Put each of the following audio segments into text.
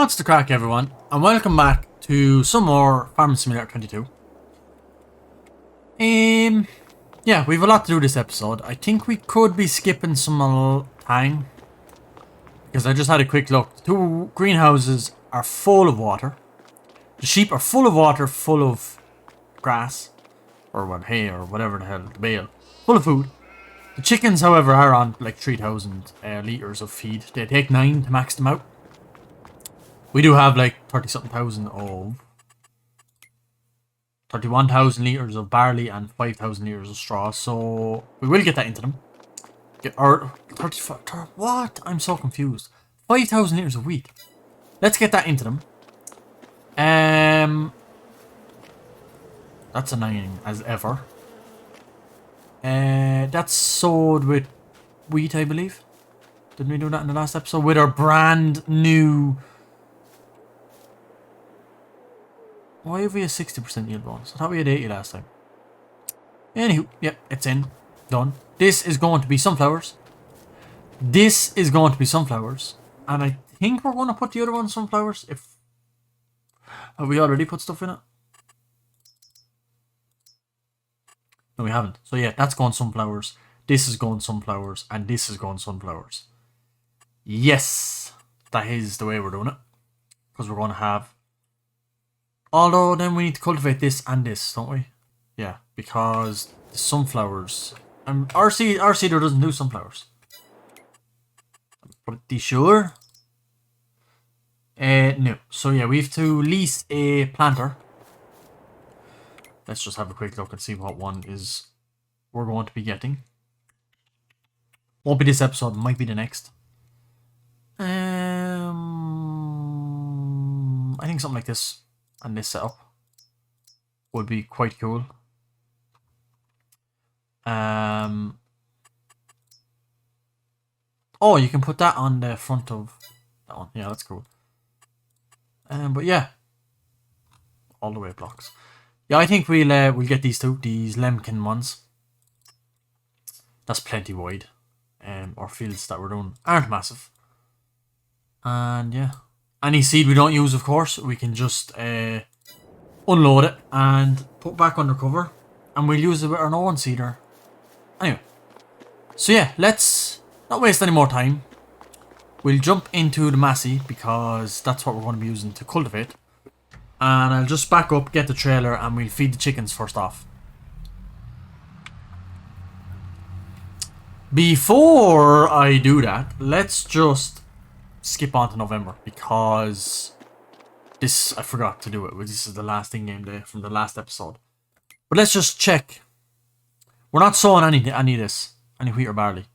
What's the crack, everyone, and welcome back to some more Farming Simulator 22. Yeah, we've a lot to do this episode. I think we could be skipping some time, because I just had a quick look. The two greenhouses are full of water. The sheep are full of water, full of grass, or what, hay, or whatever the hell, the bale, full of food. The chickens, however, are on like 3,000 litres of feed. They take 9 to max them out. We do have like 30-something thousand of 31,000 litres of barley and 5,000 litres of straw, so we will get that into them. Or 35, what? I'm so confused. 5,000 litres of wheat. Let's get that into them. That's annoying as ever. That's sowed with wheat, I believe. Didn't we do that in the last episode? With our brand new... Why have we a 60% yield bonus? I thought we had 80 last time. Anywho, yep, it's in. Done. This is going to be sunflowers. This is going to be sunflowers. And I think we're going to put the other one sunflowers. Have we already put stuff in it? No, we haven't. So yeah, that's going sunflowers. This is going sunflowers. And this is going sunflowers. Yes. That is the way we're doing it. Because we're going to have... Although then we need to cultivate this and this, don't we? Yeah, because the sunflowers... our seeder doesn't do sunflowers. I'm pretty sure. No. So yeah, we have to lease a planter. Let's just have a quick look and see what one is we're going to be getting. Won't be this episode, might be the next. I think something like this. And this setup would be quite cool. Oh, you can put that on the front of that one. Yeah, that's cool. But yeah, all the way blocks. Yeah, I think we'll get these two, these Lemkin ones. That's plenty wide. Our fields that we're doing aren't massive. And yeah. Any seed we don't use, of course, we can just unload it and put back under cover. And we'll use it with our own seeder. Anyway. So yeah, let's not waste any more time. We'll jump into the Massey because that's what we're going to be using to cultivate. And I'll just back up, get the trailer, and we'll feed the chickens first off. Before I do that, let's just... skip on to November because this I forgot to do it. This is the last in-game day from the last episode. But let's just check. We're not sowing any of this, any wheat or barley.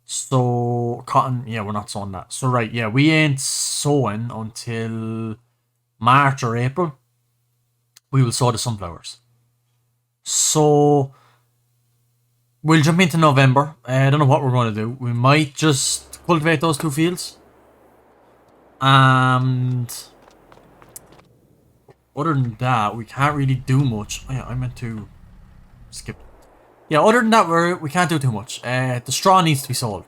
So cotton, yeah, we're not sowing that. So right, yeah, we ain't sowing until March or April. We will sow the sunflowers. So we'll jump into November. I don't know what we're going to do. We might just cultivate those two fields. And other than that, we can't really do much. Oh yeah, I meant to skip. Yeah, other than that, we can't do too much. The straw needs to be sold.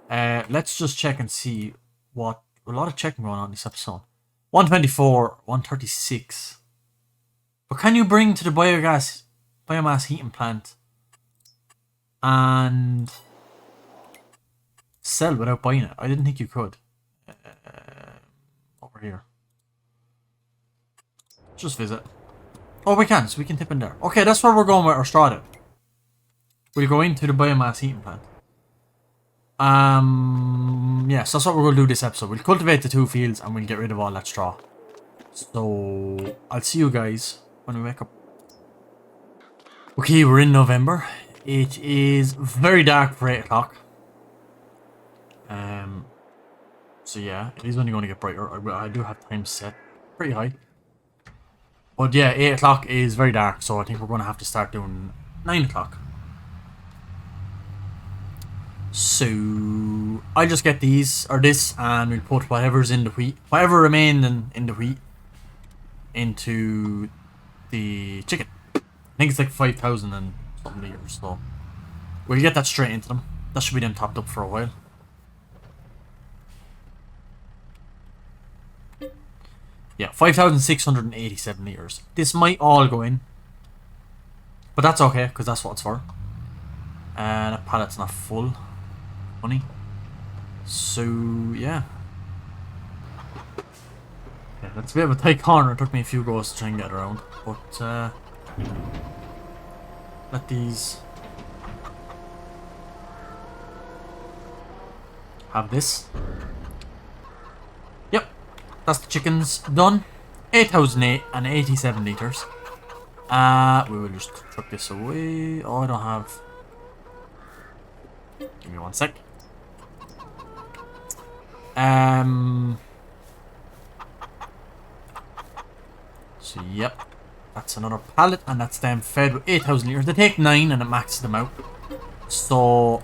Let's just check and see what... A lot of checking going on this episode. 124, 136. But can you bring to the biomass heating plant and sell without buying it? I didn't think you could. Over here. Just visit. Oh, we can, so we can tip in there. Okay, that's where we're going with our straw then. We'll go into the biomass heating plant. Yes, that's what we're going to do this episode. We'll cultivate the two fields and we'll get rid of all that straw. So, I'll see you guys when we wake up. Okay, we're in November. It is very dark for 8 o'clock. So yeah, it is only going to get brighter. I do have time set pretty high. But yeah, 8 o'clock is very dark, so I think we're going to have to start doing 9 o'clock. So I just get these, or this, and we'll put whatever's in the wheat, whatever remained in the wheat, into the chicken. I think it's like 5,000 and something liters, so we'll get that straight into them. That should be them topped up for a while. 5,687 litres. This might all go in. But that's okay, because that's what it's for. And the pallet's not full. Funny. So, yeah. Yeah, that's a bit of a tight corner. It took me a few goes to try and get around. But, let these have this. Yep. That's the chickens done. 8,087 litres. We will just chuck this away. Oh, I don't have... Give me one sec. So, yep. That's another pallet, and that's them fed with 8,000 litres. They take 9 and it maxes them out. So,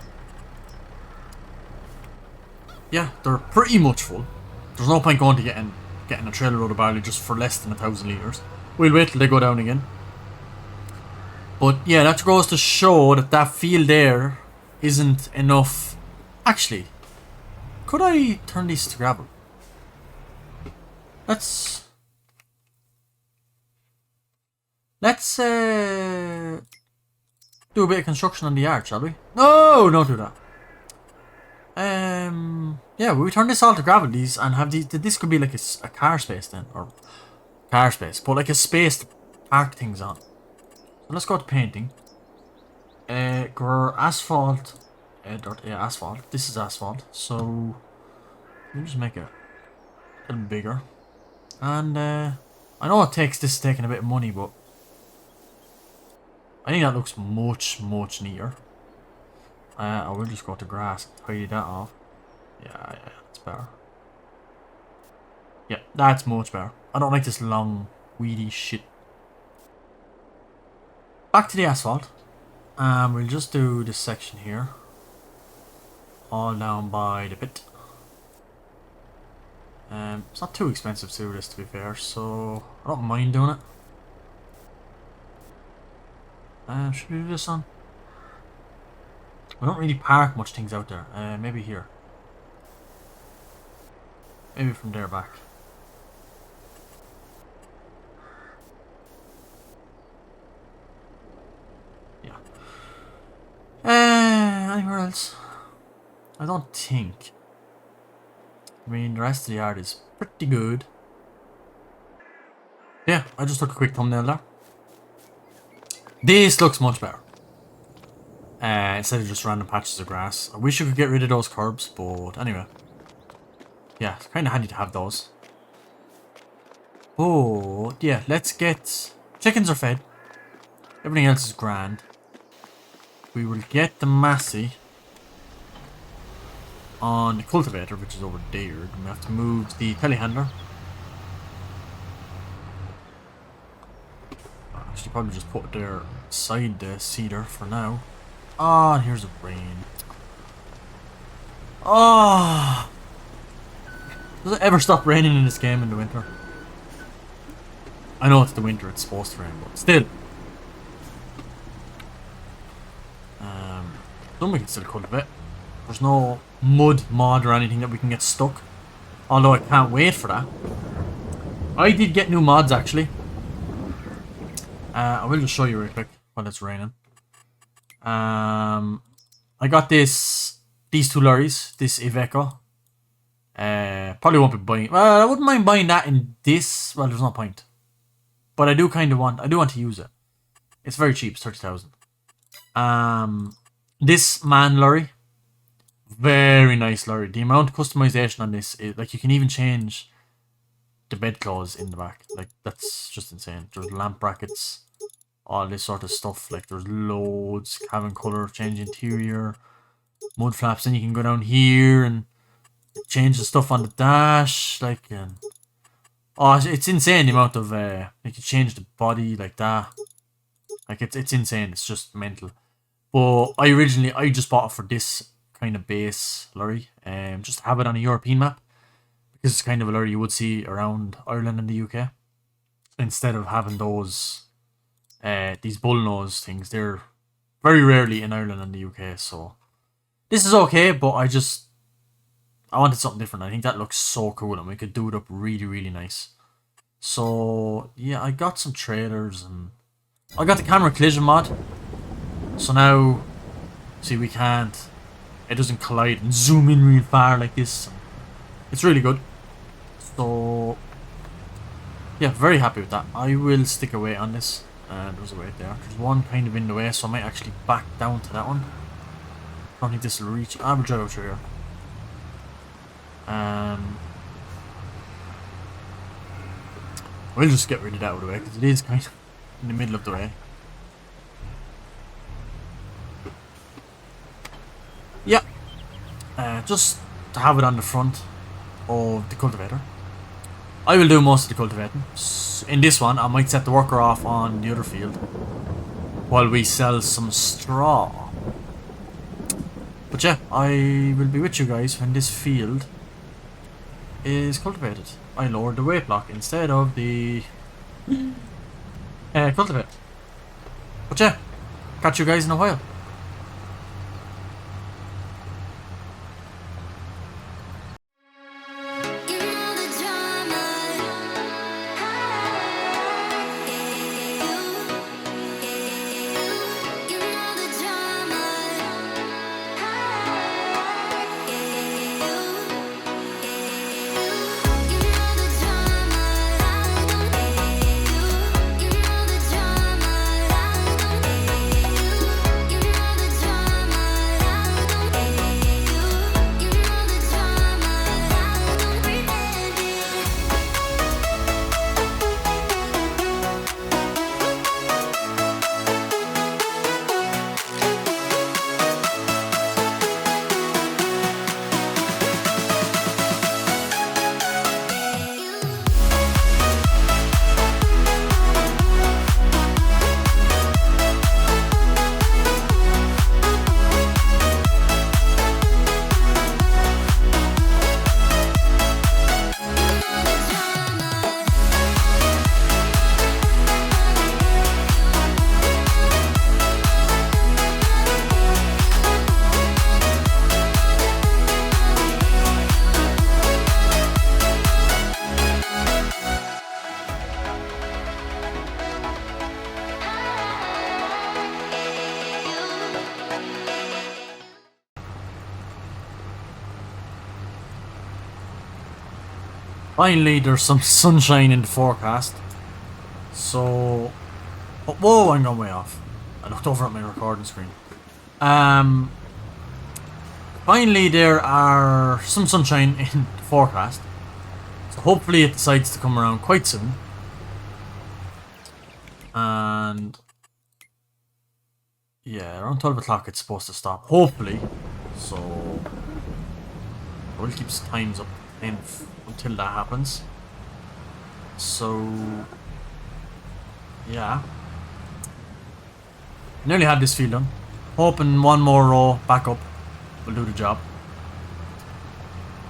yeah, they're pretty much full. There's no point going to getting a trailer load of barley just for less than 1,000 litres. We'll wait till they go down again. But yeah, that goes to show that that field there isn't enough. Actually, could I turn these to gravel? Let's do a bit of construction on the yard, shall we? No, don't do that. Yeah, we turn this all to gravel, these, and have these. This could be like a car space then, or car space, but like a space to park things on. So let's go to painting. Asphalt, yeah, asphalt. This is asphalt, so we'll just make it a little bigger. And I know this is taking a bit of money, but I think that looks much neater. I will just go to grass, tidy that off. Yeah, that's better. Yeah, that's much better. I don't like this long, weedy shit. Back to the asphalt. We'll just do this section here. All down by the pit. It's not too expensive to do this, to be fair, so I don't mind doing it. Should we do this on? We don't really park much things out there. Maybe here. Maybe from there back. Yeah. Anywhere else? I don't think. I mean, the rest of the yard is pretty good. Yeah, I just took a quick thumbnail there. This looks much better. Instead of just random patches of grass. I wish you could get rid of those curbs, but anyway. Yeah, it's kind of handy to have those. But yeah, let's get... Chickens are fed. Everything else is grand. We will get the Massey on the cultivator, which is over there. And we have to move the telehandler. Actually, probably just put it there beside the cedar for now. Ah, here's a rain. Ah, does it ever stop raining in this game in the winter? I know it's the winter; it's supposed to rain, but still. Then we can still cultivate. There's no mod or anything that we can get stuck. Although I can't wait for that. I did get new mods actually. I will just show you real quick while it's raining. I got these two lorries, this Iveco. Probably won't be buying. Well, I wouldn't mind buying that in this. Well, there's no point. But I do want to use it. It's very cheap, it's 30,000. This man lorry, very nice lorry. The amount of customization on this is like you can even change the bedclothes in the back. Like that's just insane. There's lamp brackets, all this sort of stuff. Like there's loads, cabin color, change interior, mud flaps. Then you can go down here and change the stuff on the dash. Like oh, it's insane the amount of you can change the body like that. Like it's insane. It's just mental. But I just bought it for this kind of base lorry, just to have it on a European map, because it's kind of a lorry you would see around Ireland and the UK, instead of having those these bullnose things. They're very rarely in Ireland and the UK, so this is okay. But I wanted something different. I think that looks so cool, and we could do it up really, really nice. So yeah, I got some trailers and I got the camera collision mod. So now, see, we can't. It doesn't collide and zoom in real far like this. It's really good. So yeah, very happy with that. I will stick a weight on this. There's a weight there. There's one kind of in the way, so I might actually back down to that one. I don't think this will reach. I will drive out through here. We'll just get rid of that out of the way because it is kind of in the middle of the way. Yeah, just to have it on the front of the cultivator. I will do most of the cultivating. In this one, I might set the worker off on the other field while we sell some straw. But yeah, I will be with you guys when this field is cultivated. I lowered the weight block instead of the cultivate. But yeah, catch you guys in a while. Finally, there's some sunshine in the forecast. So, oh, whoa, I'm going way off. I looked over at my recording screen. Finally, there are some sunshine in the forecast. So hopefully it decides to come around quite soon. And yeah, around 12 o'clock it's supposed to stop. Hopefully. So we'll keep times up until that happens. So yeah, nearly had this field done. Hoping one more row back up will do the job.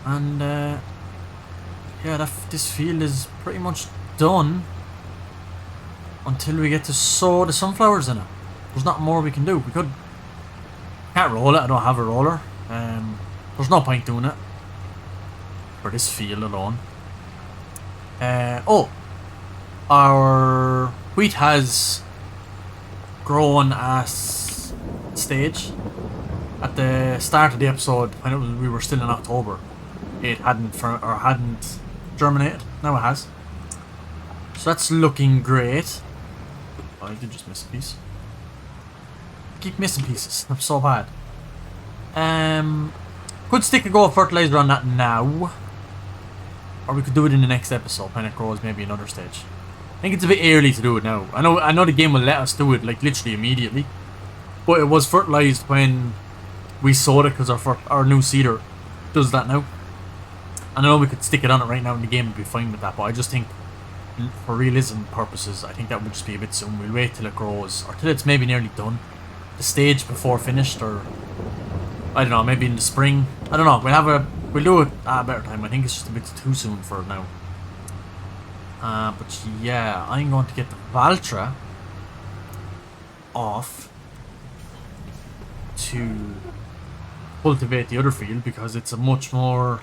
And yeah, this field is pretty much done until we get to sow the sunflowers in it. There's not more we can do. Can't roll it. I don't have a roller. There's no point doing it for this field alone. Oh, our wheat has grown as stage. At the start of the episode, when we were still in October, it hadn't germinated. Now it has. So that's looking great. Oh, I did just miss a piece. I keep missing pieces. I'm so bad. Could stick a go of fertilizer on that now. Or we could do it in the next episode when it grows maybe another stage. I think it's a bit early to do it now. I know the game will let us do it like literally immediately. But it was fertilized when we sowed it because our new seeder does that now. And I know we could stick it on it right now and the game would be fine with that. But I just think for realism purposes, I think that would just be a bit soon. We'll wait till it grows or till it's maybe nearly done. The stage before finished, or I don't know, maybe in the spring. I don't know. We'll do it at a better time. I think it's just a bit too soon for it now. But yeah, I'm going to get the Valtra off to cultivate the other field because it's a much more...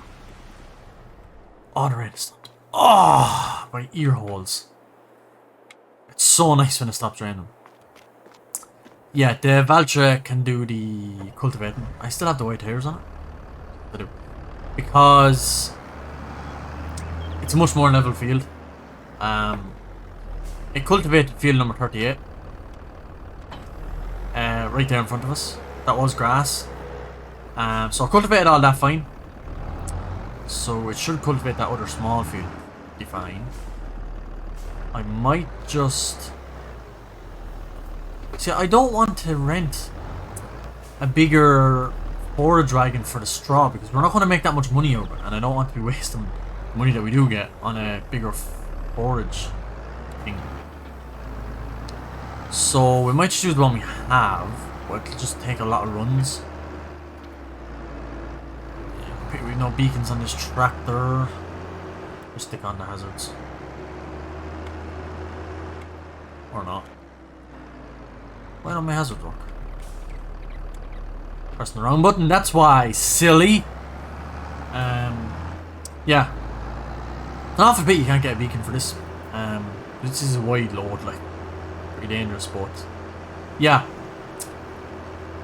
Oh, the rain is stopped. Oh, my ear holes. It's so nice when it stops raining. Yeah, the Valtra can do the cultivating. I still have the white tires on it. I do. Because it's a much more level field. It cultivated field number 38. Right there in front of us. That was grass. So I cultivated all that fine. So it should cultivate that other small field. Be fine. I might just... See, I don't want to rent a bigger forage wagon for the straw because we're not going to make that much money over it, and I don't want to be wasting the money that we do get on a bigger forage thing. So we might just use the one we have, but it'll just take a lot of runs. We've no beacons on this tractor. Just stick on the hazards. Or not. Why don't my hazards work? Pressing the wrong button, that's why, silly. Yeah. It's an awful bit you can't get a beacon for this. This is a wide load, like, pretty dangerous, but yeah.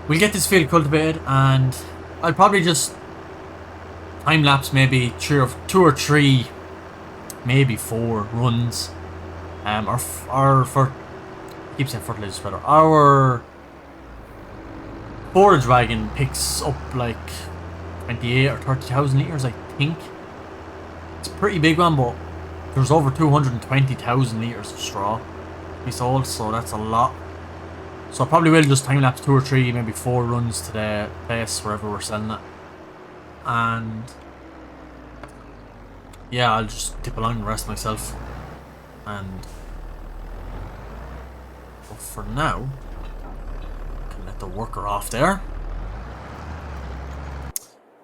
We'll get this field cultivated, and I'll probably just time lapse maybe 2 or 3, maybe 4 runs. Or for I keep saying fertilizer spreader. Our forage wagon picks up like 28 or 30,000 litres, I think. It's a pretty big one, but there's over 220,000 litres of straw to be sold, so that's a lot. So I probably will just time lapse 2 or 3, maybe 4 runs to the place wherever we're selling it. And yeah, I'll just dip along the rest myself. And but for now, I can let the worker off there.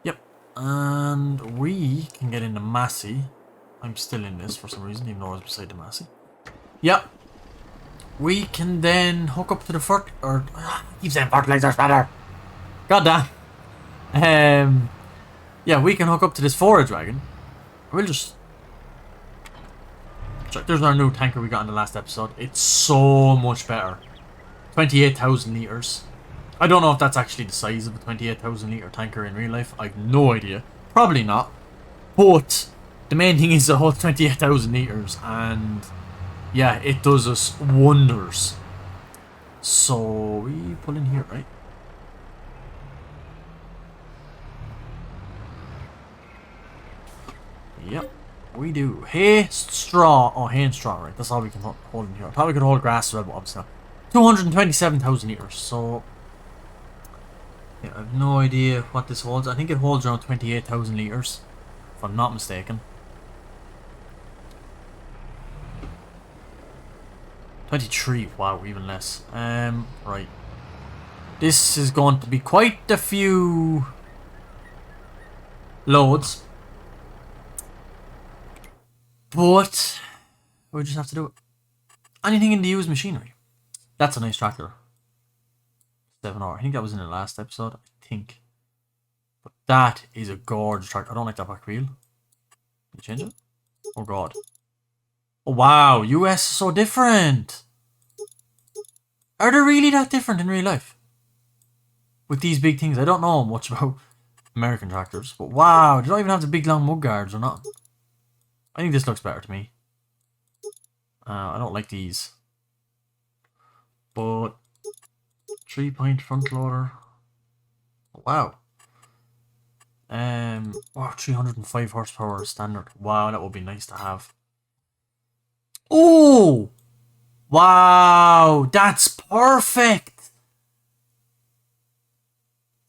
Yep, and we can get into Massey. I'm still in this for some reason, even though I was beside the Massey. Yep. We can then hook up to the keep saying fertilizer spreader. God damn. Yeah, we can hook up to this forage wagon. We'll just check. There's our new tanker we got in the last episode. It's so much better. 28,000 litres. I don't know if that's actually the size of a 28,000 litre tanker in real life. I have no idea. Probably not. But the main thing is it holds 28,000 litres, and yeah, it does us wonders. So we pull in here, right? Yep, we do. Hay, straw. Oh, hay and straw, right? That's all we can hold in here. I thought we could hold grass as well, but obviously not. 227,000 litres, so yeah, I have no idea what this holds. I think it holds around 28,000 litres, if I'm not mistaken. 23, wow, even less. Right. This is going to be quite a few loads. But we just have to do it. Anything in the used machinery. That's a nice tractor. 7R. I think that was in the last episode. I think. But that is a gorgeous tractor. I don't like that back wheel. Can you change it? Oh god. Oh wow, US is so different. Are they really that different in real life? With these big things. I don't know much about American tractors. But wow, they don't even have the big long mud guards or nothing. I think this looks better to me. I don't like these. But 3-point front loader. Wow. Wow, 305 horsepower standard. Wow, that would be nice to have. Oh! Wow, that's perfect.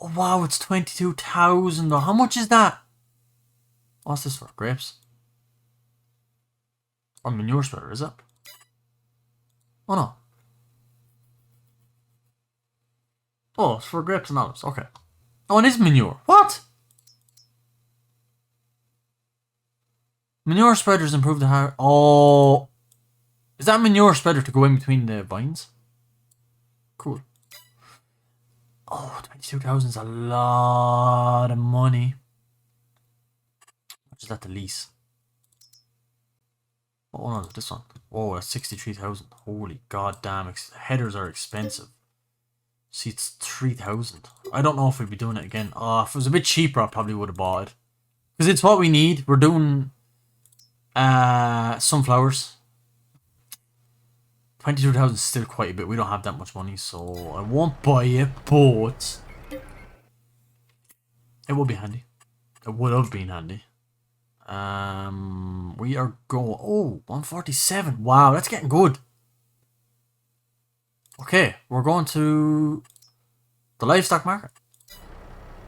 Oh, wow, it's 22,000 though. How much is that? What's this for? Grapes? Or manure spreader, is it? Oh no. Oh, it's for grapes and olives. Okay. Oh, it is manure. What? Manure spreaders improve the hair. Oh. Is that manure spreader to go in between the vines? Cool. Oh, 22,000 is a lot of money. How much is that to lease? Oh no, this one. Oh, that's 63,000. Holy god damn, headers are expensive. See, it's 3,000. I don't know if we'd be doing it again. Oh, if it was a bit cheaper, I probably would have bought it. Because it's what we need. We're doing sunflowers. 22,000 is still quite a bit. We don't have that much money, so I won't buy it, but it would be handy. It would have been handy. We are going... Oh, 147. Wow, that's getting good. Okay, we're going to the Livestock Market.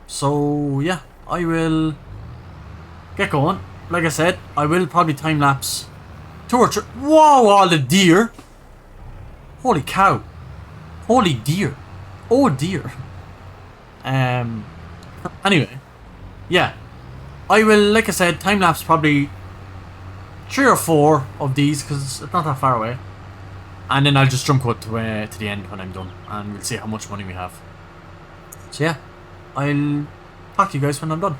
So, yeah, I will get going. Like I said, I will probably time-lapse 2 or 3... Whoa, all the deer! Holy cow. Holy deer. Oh, dear. Anyway, yeah. I will, like I said, time-lapse probably 3 or 4 of these, because it's not that far away. And then I'll just jump cut to the end when I'm done, and we'll see how much money we have. So yeah, I'll talk to you guys when I'm done.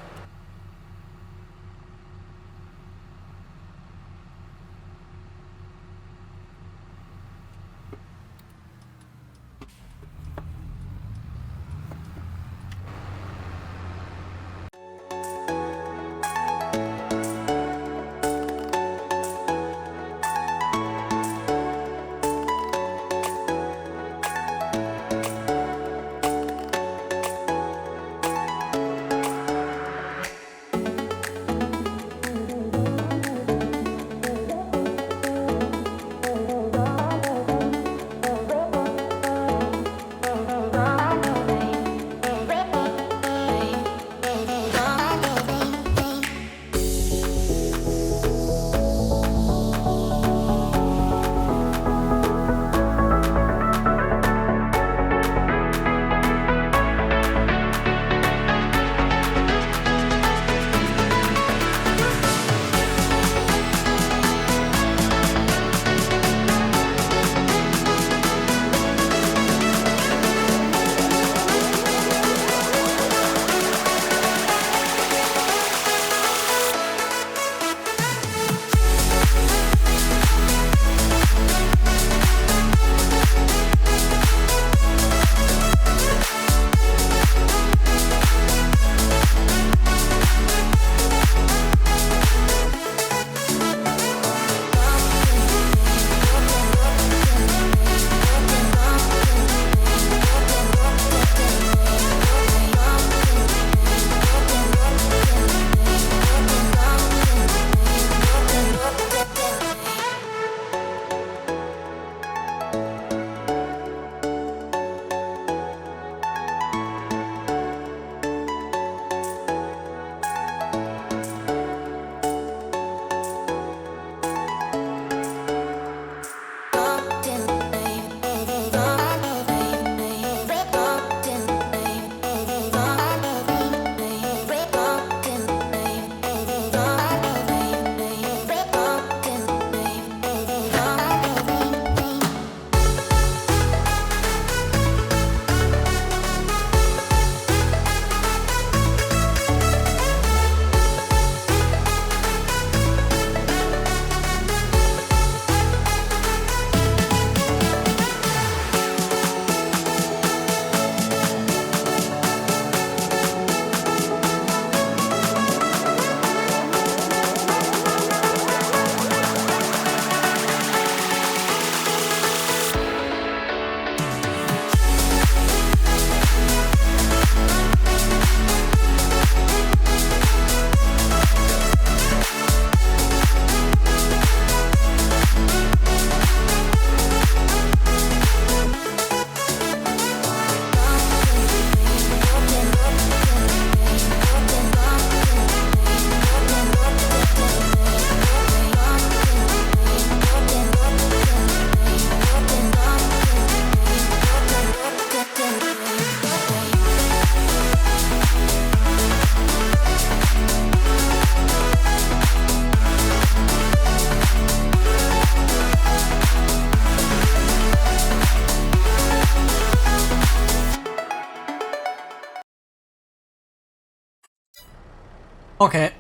Okay,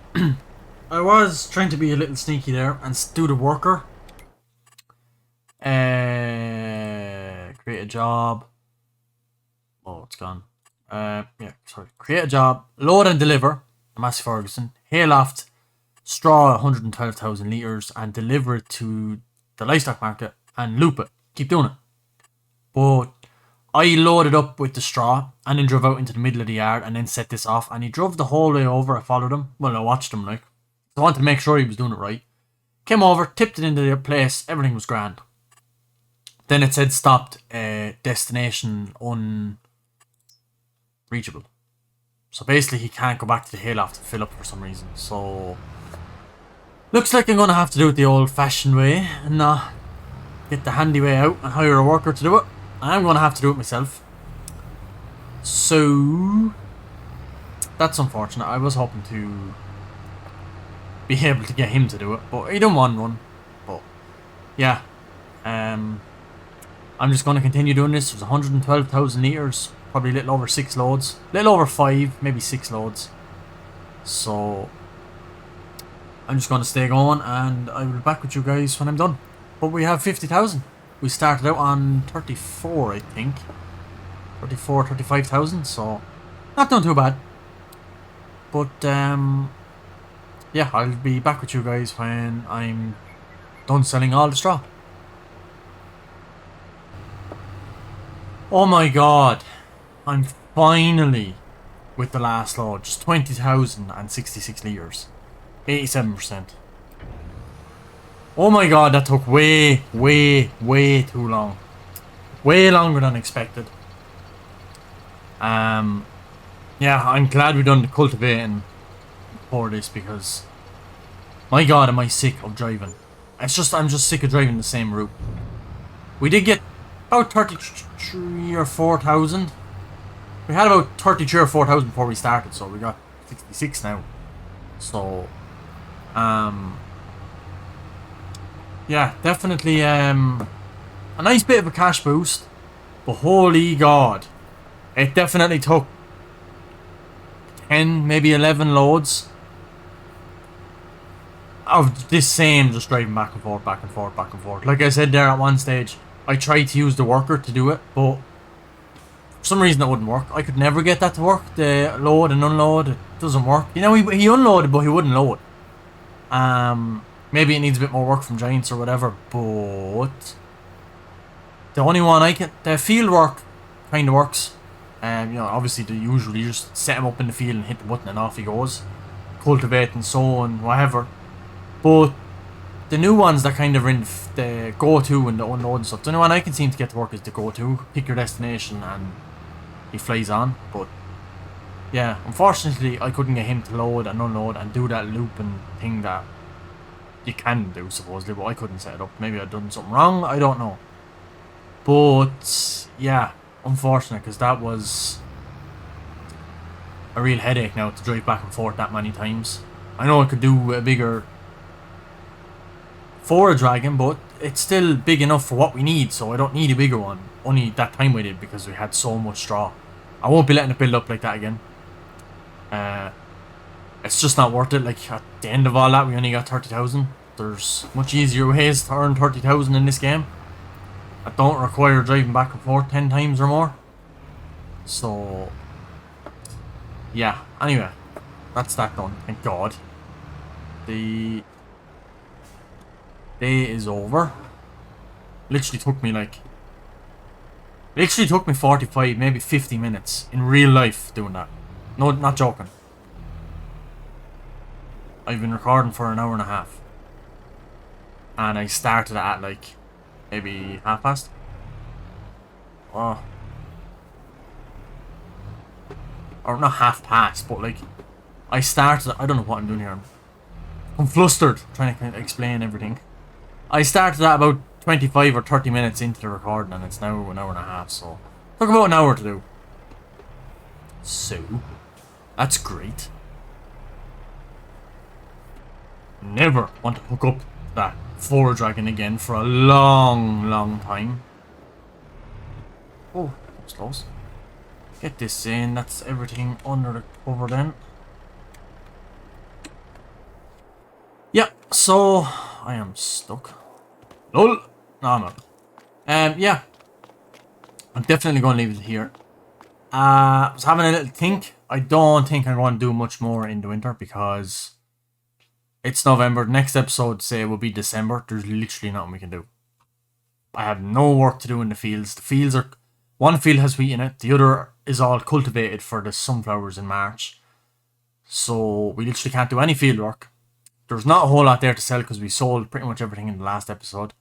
I was trying to be a little sneaky there and do the worker a job. Oh, it's gone. Yeah, sorry. Create a job, load and deliver a Massey Ferguson, hayloft, straw 112,000 litres, and deliver it to the Livestock Market and loop it. Keep doing it. But I loaded up with the straw and then drove out into the middle of the yard and then set this off. And he drove the whole way over. I followed him. Well, I watched him, like. So I wanted to make sure he was doing it right. Came over, tipped it into the place. Everything was grand. Then it said stopped, destination unreachable. So basically he can't go back to the hayloft to fill up for some reason. So looks like I'm going to have to do it the old fashioned way and not get the handy way out and hire a worker to do it. I'm going to have to do it myself. So that's unfortunate. I was hoping to be able to get him to do it, but he didn't want one. But yeah, I'm just going to continue doing this. It was 112,000 litres, probably a little over 6 loads, a little over 5, maybe 6 loads. So I'm just going to stay going and I will be back with you guys when I'm done. But we have 50,000. We started out on 34, I think. 34, 35,000, so not doing too bad. But yeah, I'll be back with you guys when I'm done selling all the straw. Oh my god, I'm finally with the last load. Just 20,066 litres. 87%. Oh my god, that took way too long. Way longer than expected. Yeah, I'm glad we done the cultivating for this because my god, am I sick of driving. I'm just sick of driving the same route. We did get about 33 or 4,000. We had about 33 or 4,000 before we started, so we got 66 now. So yeah, definitely a nice bit of a cash boost. But holy god, it definitely took 10, maybe 11 loads of this same just driving back and forth, back and forth, back and forth. Like I said there at one stage, I tried to use the worker to do it, but for some reason it wouldn't work. I could never get that to work. The load and unload, it doesn't work. You know, he unloaded, but he wouldn't load. Maybe it needs a bit more work from Giants or whatever, but the only one the field work kind of works. You know, obviously the usual, you just set him up in the field and hit the button and off he goes. Cultivate and sow and whatever. But the new ones that kind of are in the go-to and the unload and stuff, the only one I can seem to get to work is the go-to. Pick your destination and he flies on. But yeah, unfortunately I couldn't get him to load and unload and do that looping thing that you can do supposedly, but I couldn't set it up. Maybe I'd done something wrong, I don't know. But yeah, unfortunate, because that was a real headache now to drive back and forth that many times. I know I could do a bigger forage wagon, but it's still big enough for what we need, so I don't need a bigger one. Only that time we did because we had so much straw. I won't be letting it build up like that again. It's just not worth it. Like at the end of all that, we only got 30,000. There's much easier ways to earn 30,000 in this game that don't require driving back and forth 10 times or more. So yeah, anyway, that's that done, thank god. The day is over. Literally took me 45, maybe 50 minutes in real life doing that. No, not joking. I've been recording for an hour and a half. And I started at like maybe past. Oh. Or not past, but like I started, I don't know what I'm doing here. I'm flustered trying to kind of explain everything. I started at about 25 or 30 minutes into the recording and it's now an hour and a half, so took about an hour to do. So that's great. Never want to hook up that forage wagon again for a long time. Oh, that was close. Get this in, that's everything under the cover then. Yeah, so I am stuck. LOL. No, I'm not. Yeah. I'm definitely going to leave it here. I was having a little think. I don't think I'm going to do much more in the winter because it's November. Next episode, say, will be December. There's literally nothing we can do. I have no work to do in the fields. The fields are... One field has wheat in it. The other is all cultivated for the sunflowers in March. So we literally can't do any field work. There's not a whole lot there to sell because we sold pretty much everything in the last episode.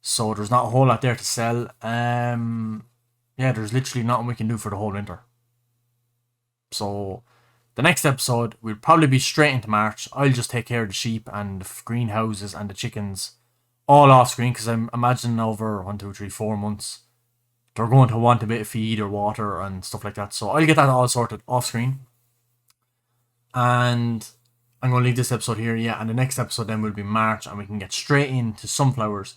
So there's not a whole lot there to sell. Yeah, there's literally nothing we can do for the whole winter. So the next episode will probably be straight into March. I'll just take care of the sheep and the greenhouses and the chickens all off screen because I'm imagining over 1, 2, 3, 4 months they're going to want a bit of feed or water and stuff like that. So I'll get that all sorted off screen. And I'm going to leave this episode here. Yeah, and the next episode then will be March and we can get straight into sunflowers.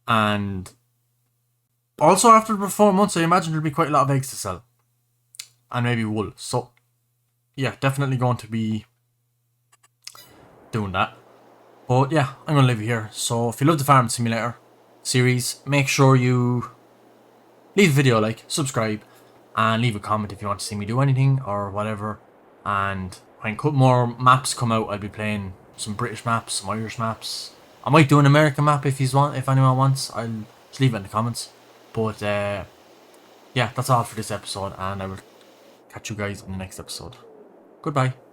And also after the 4 months, I imagine there'll be quite a lot of eggs to sell. And maybe wool. So yeah, definitely going to be doing that. But yeah, I'm going to leave it here. So if you love the Farm Simulator series, make sure you leave the video a like, subscribe, and leave a comment if you want to see me do anything or whatever. And when more maps come out, I'll be playing some British maps, some Irish maps. I might do an American map if anyone wants. I'll just leave it in the comments. But yeah, that's all for this episode, and I will catch you guys in the next episode. Goodbye.